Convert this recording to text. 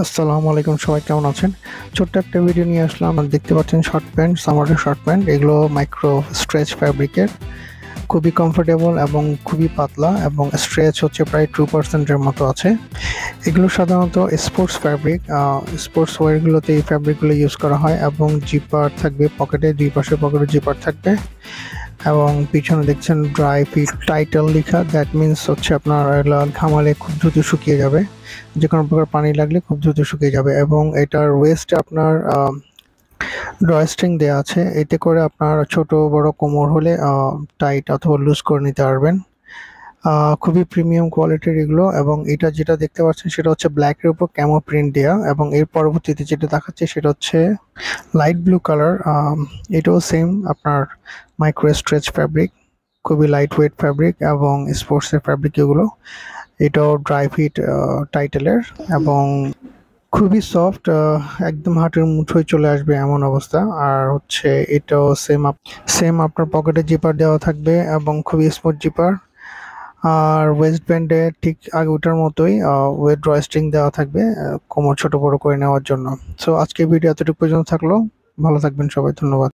আসসালামু আলাইকুম, সবাই কেমন আছেন? ছোট্ট একটা ভিডিও নিয়ে আসলাম। দেখতে পাচ্ছেন শর্ট প্যান্ট, সামারের শর্ট প্যান্ট। এগুলো মাইক্রো স্ট্রেচ ফ্যাব্রিকের, খুবই কমফোর্টেবল এবং খুবই পাতলা, এবং স্ট্রেচ হচ্ছে প্রায় 2% এর মতো আছে। এগুলো সাধারণত স্পোর্টস ফ্যাব্রিক, স্পোর্টস ওয়্যারগুলোতে এই ফ্যাব্রিকগুলো ইউজ করা হয়, এবং জিপার থাকবে পকেটে, দুই পাশে পকেটে জিপার থাকবে, এবং পিছনে দেখছেন ড্রাই ফিট টাইটেল লেখা। দ্যাট মিনস হচ্ছে আপনার ঘামালে খুব দ্রুত শুকিয়ে যাবে, যে কোনো প্রকার পানি লাগলে খুব দ্রুত শুকিয়ে যাবে। এবং এটার ওয়েস্টে আপনার ড্রয়স্ট্রিং দেওয়া আছে, এতে করে আপনার ছোট বড় কোমর হলে টাইট অথবা লুজ করে নিতে পারবেন। খুবই প্রিমিয়াম কোয়ালিটির এগুলো। এবং এটা যেটা দেখতে পাচ্ছেন সেটা হচ্ছে ব্ল্যাকের উপর ক্যামো প্রিন্ট দেয়া, এবং এর পরবর্তীতে যেটা দেখাচ্ছে সেটা হচ্ছে লাইট ব্লু কালার। এটাও সেম আপনার মাইক্রো স্ট্রেচ ফ্যাব্রিক, খুবই লাইট ওয়েট ফ্যাব্রিক এবং স্পোর্টসের ফ্যাব্রিক এগুলো। এটাও ড্রাই ফিট টাইটেলের, এবং খুবই সফট, একদম হাঁটুর মুঠোয় চলে আসবে এমন অবস্থা। আর হচ্ছে এটাও সেম আপনার পকেটে জিপার দেওয়া থাকবে, এবং খুবই স্মুথ জিপার। আর ওয়েস্ট ব্যান্ডে ঠিক আগে ওটার মতোই ওয়েট ড্রয়স্ট্রিং দেওয়া থাকবে, কোমর ছোট বড় করে নেওয়ার জন্য। সো আজকের ভিডিও এতটুকু পর্যন্ত থাকলো। ভালো থাকবেন সবাই, ধন্যবাদ।